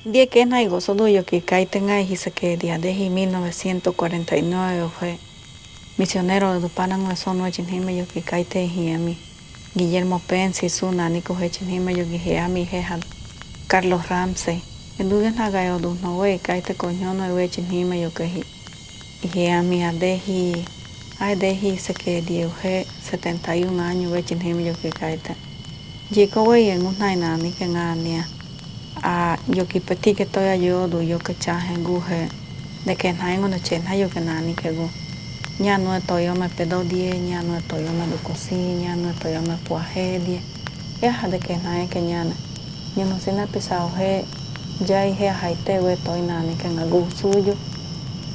Die que na igo solo yo que tenga y se que día de 1949 fue misionero de Dupanan no son no chinhime yo que kaite y a mí Guillermo Pensi su nani coge chinhime yo que a mí jeja Carlos Ramsey en duda na gayo du no we kaite coño no we chinhime yo que y a mí a deji ay deji se que die 71 años we chinhime yo que kaite Jico we en un nani que ngania yo que peti que estoy ayudo yo que chaje guje de que na en una chena yo que nani que go ya no estoy yo me pedo die ya no estoy yo me do cocina no estoy yo me puaje die ya de que na que ñana yo no sé na pesado he ya dije haite we estoy nani que ngagu suyo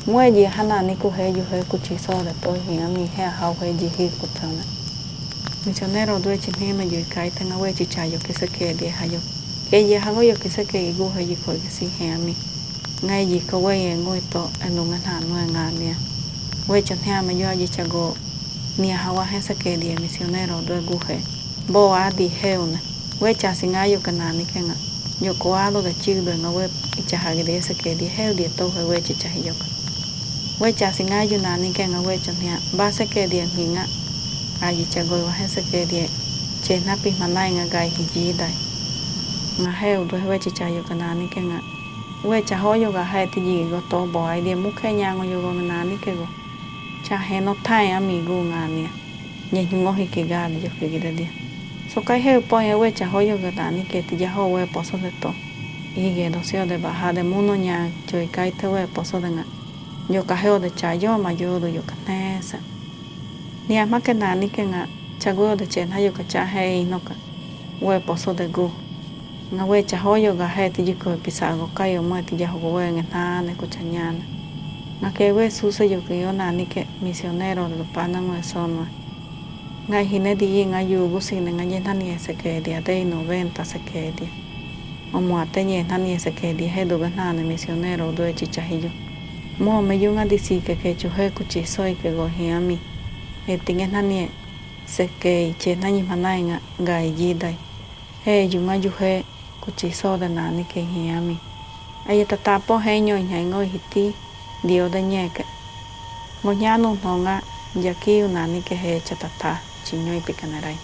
muelle hanani coge yo he cuchizo de todo y a mi he ha he ji kutana misionero do chinime yo kai tenga we chichayo que se que die hayo ella hago yo que sé que guje y que sí a mí ngay gì có quay en ngôi to en un na no en ania we chan ha me yo allí chago ni hawa he se que die misionero do guje bo a di heuna we cha singayo kana ni kenga yo coado de chido no we cha ha de se que die heu die to we cha yo we cha singayo na ni kenga we chan ha ba se que die hinga allí chago he se que die che na pi manai nga gai hi dai nga heu do we cha yo kana ni kenga we cha hoyo ga hai ti ji go to boy de mu khe nya ngo yo go na ni ke go cha he no thai amigo nga ni ye ngo hi ke ga yo ke ge de so kai he po ye we cha hoyo ga na ni ke ti ya ho we po so de to y ge do se de baja de muno nya choi kai te we po so de nga yo ka he de cha yo ma yo do yo ka ne sa ni ama ke na ni ke nga cha go de chen ha yo ka cha he no ka we po so de go nga we cha hoyo ga he ti ko pisago kayo mo ti ya ho we na ne ko chanyana nga ke we su se yo que yo na ni que misionero de pana no son nga hine di nga yu bu sin nga ye ni se que dia de 90 se que dia o mo ate ye ni se que dia he do ga na misionero do chichahiyo mo me yu nga di si que chu he ku chi soy que go hi ami e tinge na ni se que che na ni manai nga ga yi dai he yu nga yu he kuchizo de nani que hiami ay tatapo heño ñango hiti dio de ñeke moñano nonga yaki unani que he chatata chiño y picaneray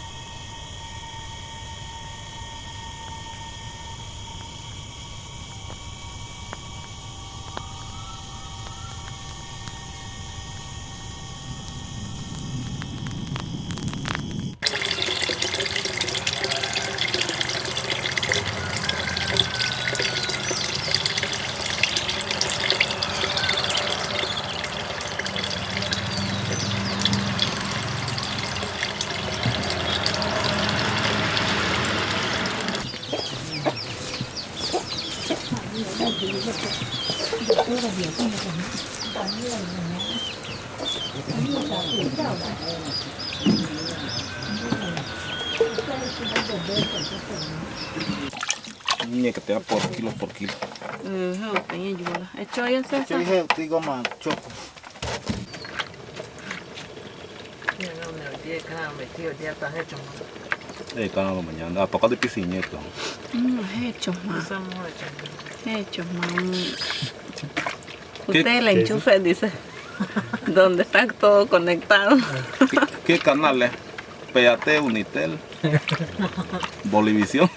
Niña que te da por kilo. Hecho ya se Yo dije, digo más, choco. Cada mañana, a tocar de piscineto. hecho más hecho más usted la enchufe dice donde está todo conectado. ¿Qué canales? Péate, Unitel, Bolivisión.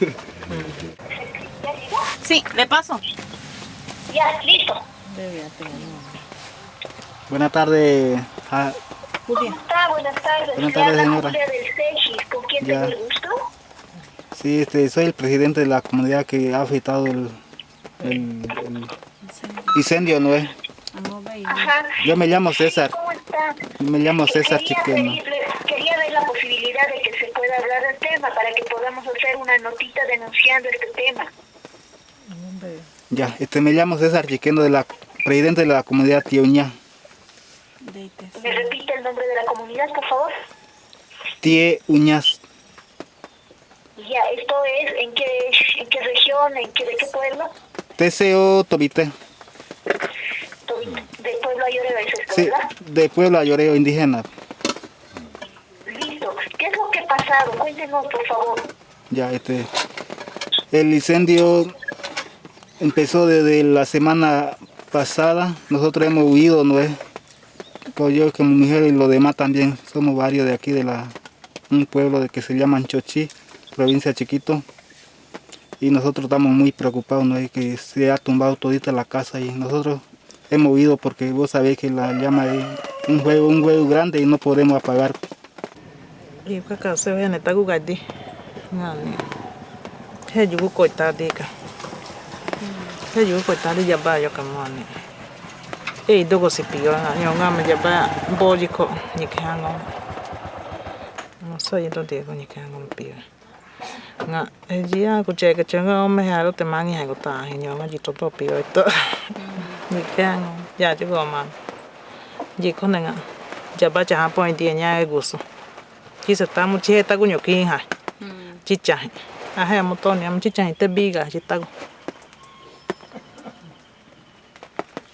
Sí, le paso. Ya, listo. Buenas tardes. ¿Cómo está? Buenas tardes. Buenas tardes, señora. Julia del CEGIS. ¿Con quién tengo el gusto? Sí, soy el presidente de la comunidad que ha afectado el incendio, ¿no es? Ajá. Yo me llamo César. ¿Cómo está? Me llamo César Chiqueno. Quería ver la posibilidad de que se pueda hablar del tema para que podamos hacer una notita denunciando este tema. Ya, me llamo César Chiqueno, presidente de la comunidad Tioña. ¿Me repite el nombre de la comunidad, por favor? Tie Uñas. Ya, ¿esto es en qué región, de qué pueblo? TCO Tobité. ¿De Pueblo Ayoreo es esto, Sí, verdad? de Pueblo Ayoreo indígena. Listo. ¿Qué es lo que ha pasado? Cuéntenos, por favor. Ya, el incendio empezó desde la semana pasada. Nosotros hemos huido, ¿no es? Yo con mi mujer y los demás también. Somos varios de aquí, de un pueblo que se llama Chochi, provincia Chiquito. Y nosotros estamos muy preocupados, ¿no es? Que se ha tumbado todita la casa y nosotros hemos huido porque vos sabés que la llama es un fuego grande y no podemos apagar. Y acá se ve en esta gugadi. Ngani. He yugo coitado ka. He yugo coitado ya va yo kamani. Dogo se pio ngani ngama ya ba boliko ni kango. No soy entonces con ni kango pio. Nga ejia ko cheka changa me haro te mangi ha ko ta hi nyonga ji to pio to. Ni kango ya ji go man. Ji ko nga. Ya ba cha point dia nya gusto. Chỉ sợ ta muốn chơi ta cũng nhiều kinh hả, chỉ chạy, hay một tuần em chỉ chạy tới bi cả chỉ ta,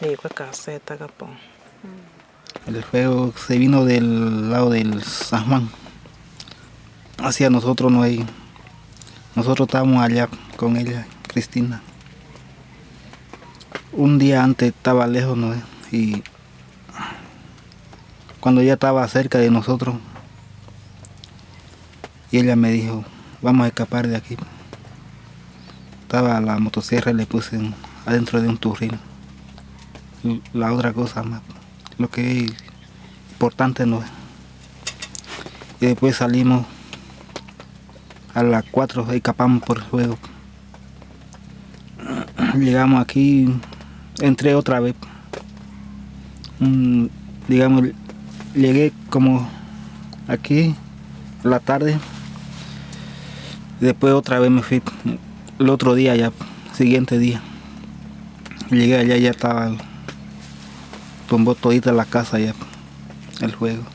đi qua cả xe ta gặp bọn. El fuego se vino del lado del San Juan hacia nosotros, no hay. Nosotros estábamos allá con ella, Cristina. Un día antes estaba lejos, ¿no? Y cuando ella estaba cerca de nosotros, y ella me dijo, vamos a escapar de aquí. Estaba la motosierra y le puse adentro de un turril. La otra cosa más, lo que es importante no es. Y después salimos a las 4, escapamos por el fuego. Llegamos aquí, entré otra vez. Digamos, llegué como aquí la tarde. Después otra vez me fui el otro día ya, siguiente día. Llegué allá y ya estaba, tumbó todita la casa ya, el fuego.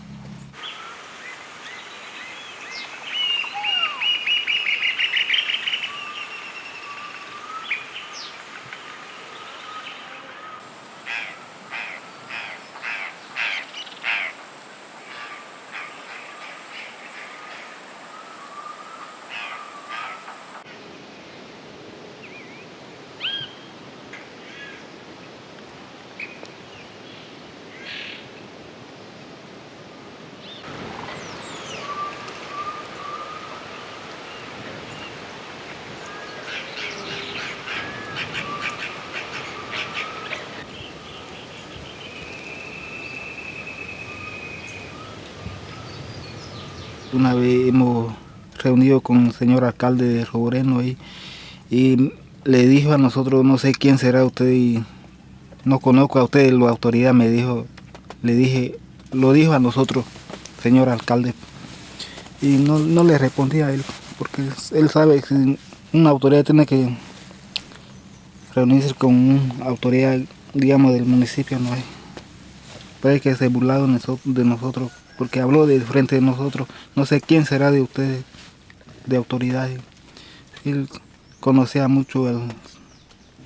Una vez hemos reunido con el señor alcalde de Roboreno y le dijo a nosotros, no sé quién será usted y no conozco a usted, la autoridad me dijo, le dije, lo dijo a nosotros, señor alcalde. Y no le respondí a él, porque él sabe que una autoridad tiene que reunirse con una autoridad, digamos, del municipio, no hay. Puede que se burlado de nosotros, porque habló de frente de nosotros, no sé quién será de ustedes, de autoridades. Él conocía mucho a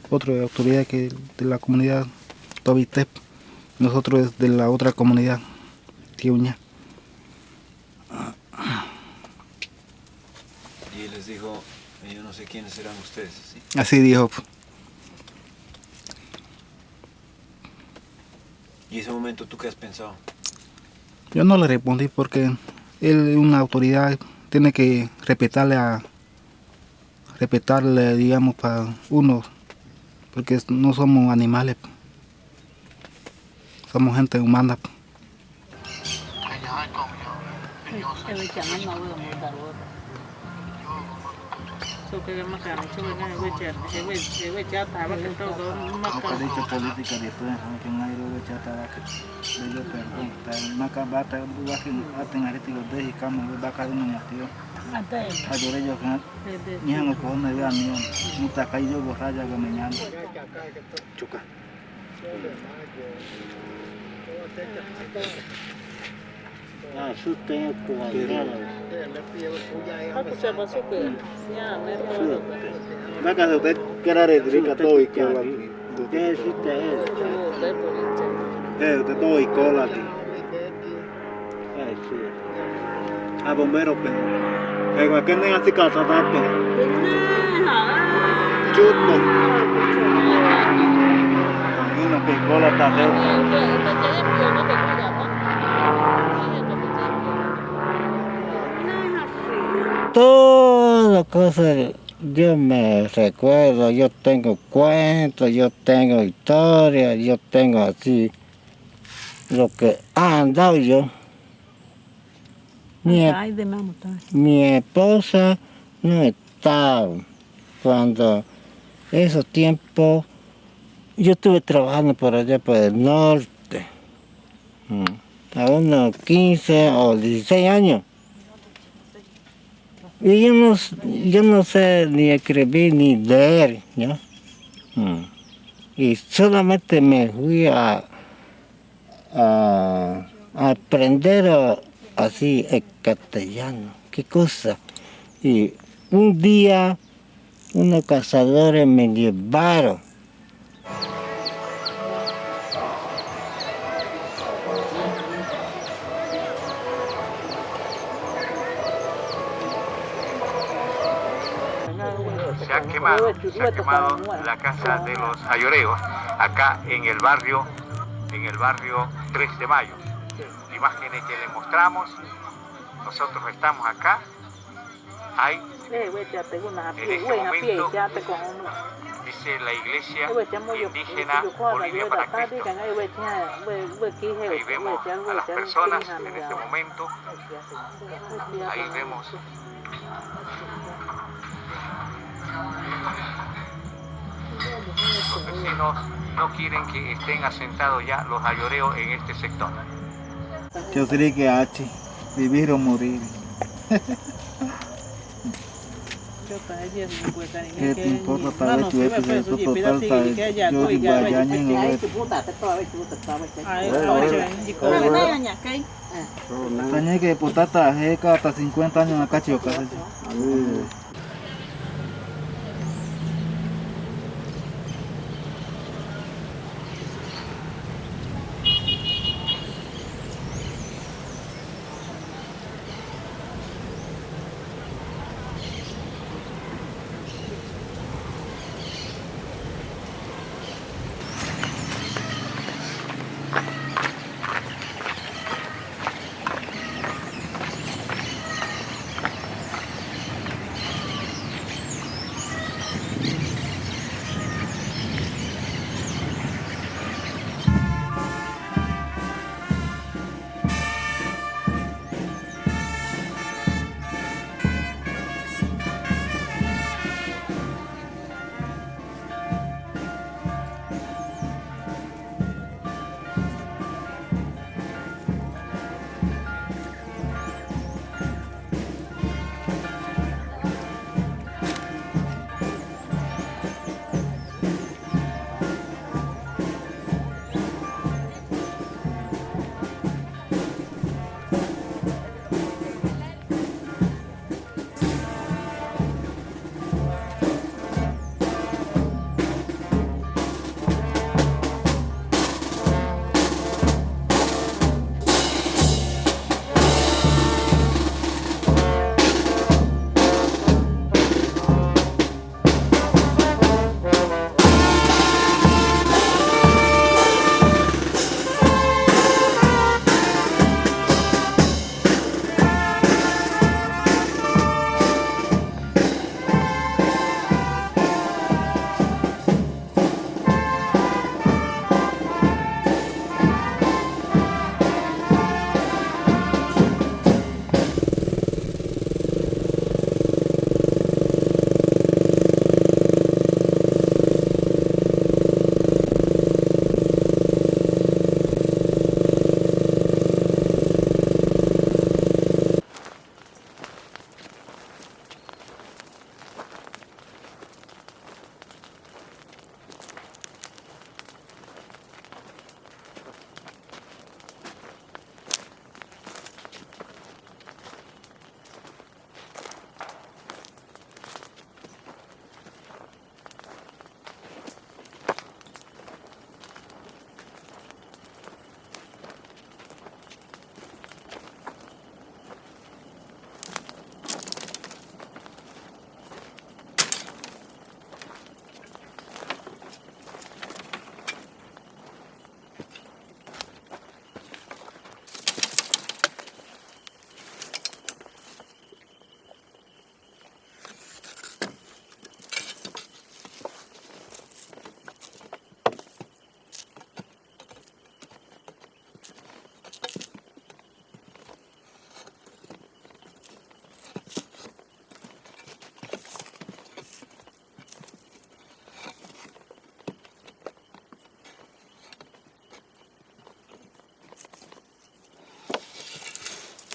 otra autoridad que de la comunidad Tobitep, nosotros de la otra comunidad, Tiuña. Y él les dijo, yo no sé quiénes serán ustedes, ¿sí? Así dijo. ¿Y ese momento tú qué has pensado? Yo no le respondí porque él es una autoridad, tiene que respetarle, digamos, para uno, porque no somos animales, somos gente humana. A bombero pero que no así casa chuto Toda cosa yo me recuerdo, yo tengo cuentos, yo tengo historias, yo tengo así lo que ha andado yo. Mi esposa no estaba cuando esos tiempos yo estuve trabajando por allá por el norte, a unos 15 o 16 años. Y yo no sé ni escribir ni leer, ¿no? Y solamente me fui a aprender así el castellano, qué cosa. Y un día unos cazadores me llevaron. Se ha quemado la casa de los ayoreos acá en el barrio 3 de Mayo. Imágenes que les mostramos, nosotros estamos acá, hay en este momento, dice la iglesia indígena Bolivia para Cristo. Ahí vemos a las personas en este momento, ahí vemos. Los vecinos no quieren que estén asentados ya los ayoreos en este sector. Yo creo que H, vivir o morir. ¿Qué te importa tal vez tu eso total tal yo digo allá en el Tañe que potata jeca hasta 50 años en la cachoca.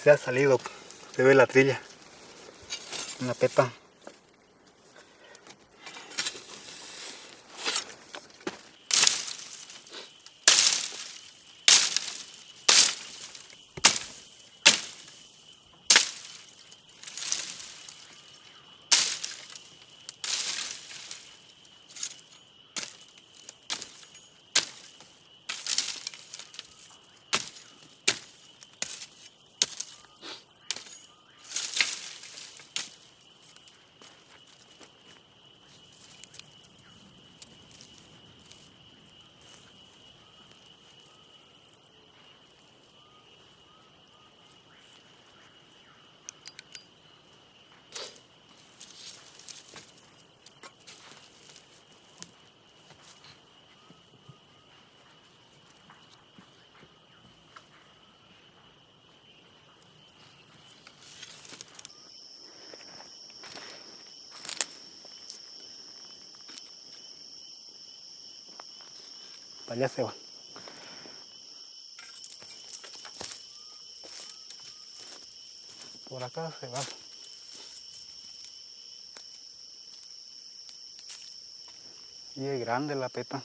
Se ha salido, se ve la trilla en la peta. Allá se va. Por acá se va. Y es grande la peta.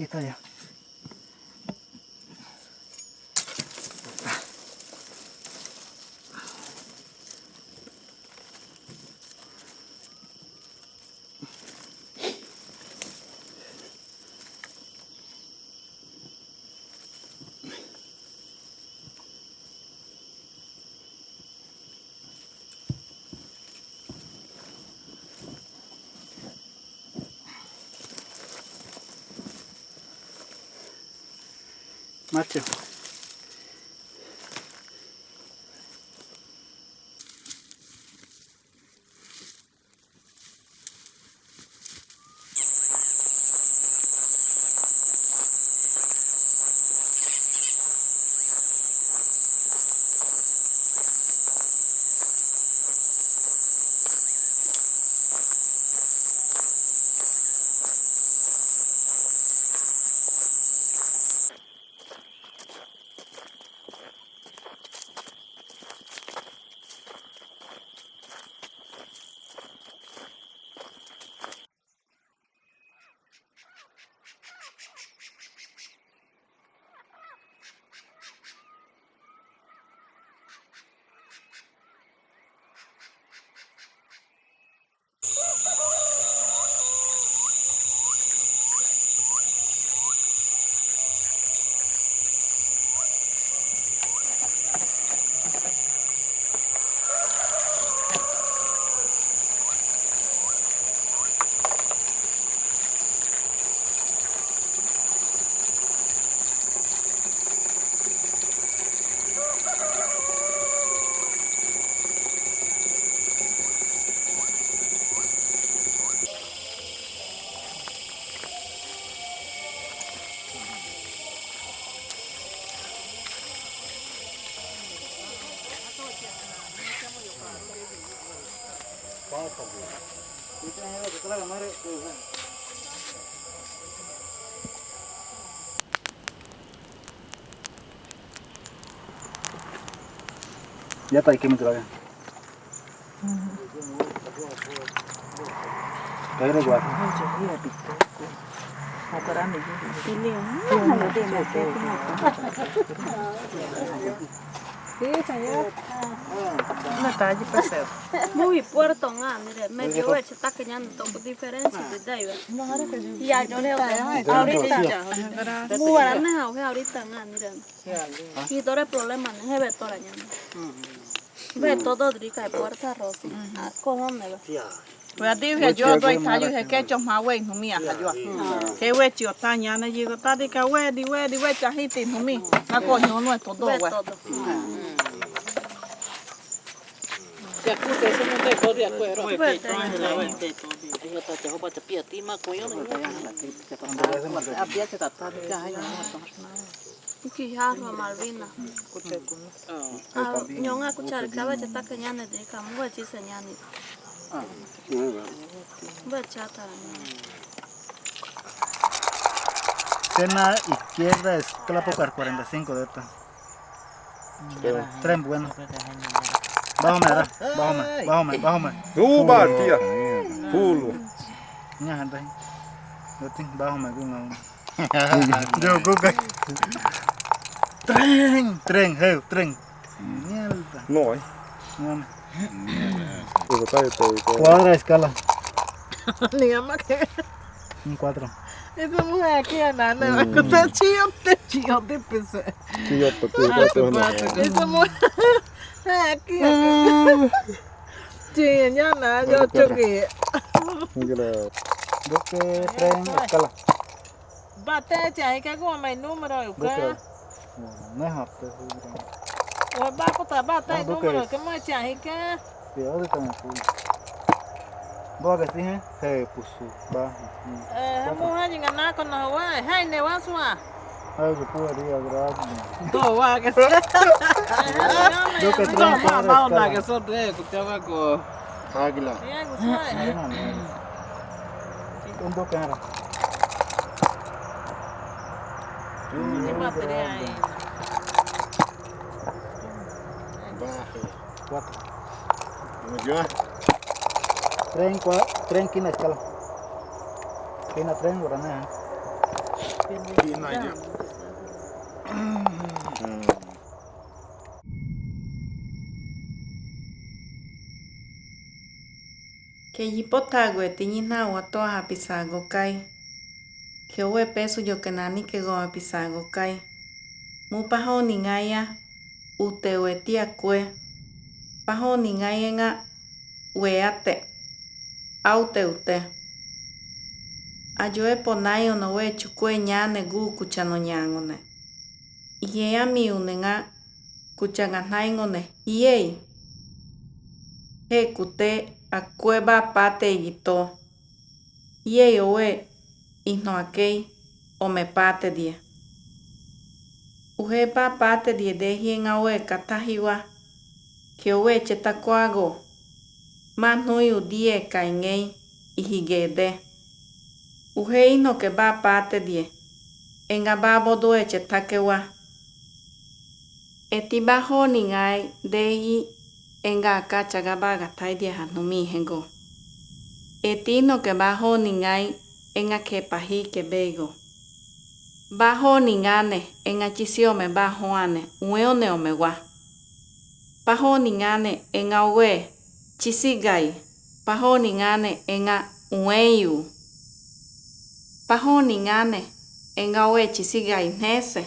Aquí está ya. Macho. Ya está, hay que meterlo acá. Pero igual. Sí, señor. No está allí pesado. Muy puerto mire, medio hecho está que ya no tengo diferencia de David. Ya yo le ahorita. Muy barana ahorita mire. Y todo el problema no es ver toda la ve todo rica de puerta rosa. ¿Cómo me va? Pues dije yo doy tallo y que yo más güey no mía yo. Que güey yo taña na digo ta de que güey chajiti no mi. Na coño no es todo güey. Ya que eso no te puede acuerdo. Kijarro Malvina. Nyong a kuchar kawa chata kenyane de kamu chi senyani. Chata. Cena izquierda es Tlapocar 45 de esta. Tren bueno. Bájame. Tía. Pulo. Nha gente. Yo tengo bájame con uno. Yo coca. Tren. Mierda. No, Cuadra escala. Ni ama que Un 4. esa mujer aquí andando va a contar chío te pensé. Esa mujer aquí. Sí, ya nada, yo choqué. Yo que tren escala. Bate chahi que como mi número yo que. No es apto. O va a contar bate número que me chahi que. Sí, ahorita me fui. ¿Vos que sí, eh? Puso, va. Mujer llega nada con los güeyes. Hey, ne vas a. Ay, que podría, gracias. Todo va que sea. Yo que No, tren mamá, onda que son de que te va con. Águila. Ya, que Un poco era. ¿Qué materia hay? Baje. 4. Yo. Tren quina escala. Quina tren guaraná. Que yipotagwe tiñina watoa pisago kai. Que we peso yo que nani que go pisago kai. Mupaho ningaya utewetia kwe. Paho ningaya nga weate. Aute ute. Ayoe ponayo no we chukwe ñane gu kuchano ñangone. Iye mi unenga kuchanganaingone. Iye. He kute akweba pate yito. Iye owe ihno akei o me pate die. Uhe pa pate die de hien awe katahiwa. Que owe chetakuago. Manui udie kaingei ihigede. Uhe ihno que ba pate die. Enga babo doe chetakewa. Eti bajo ningai dehi enga akacha gabaga taidia hanumi hengo. Eti no que bajo ningai enga que pahi que bego. Bajo ningane enga chisio me bajo ane ueone omewa. Bajo ningane enga we chisigai. Bajo ningane enga ueyu. Bajo ningane enga we chisigai nese.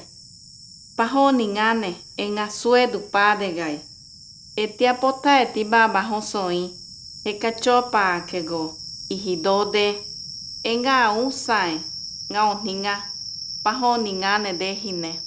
Bajo ningane enga suedu padegai. Etia pota eti baba hosoi. Eka chopa akego. Ihidode. Enga usai. Nga oninga. Bajo ningane dehine.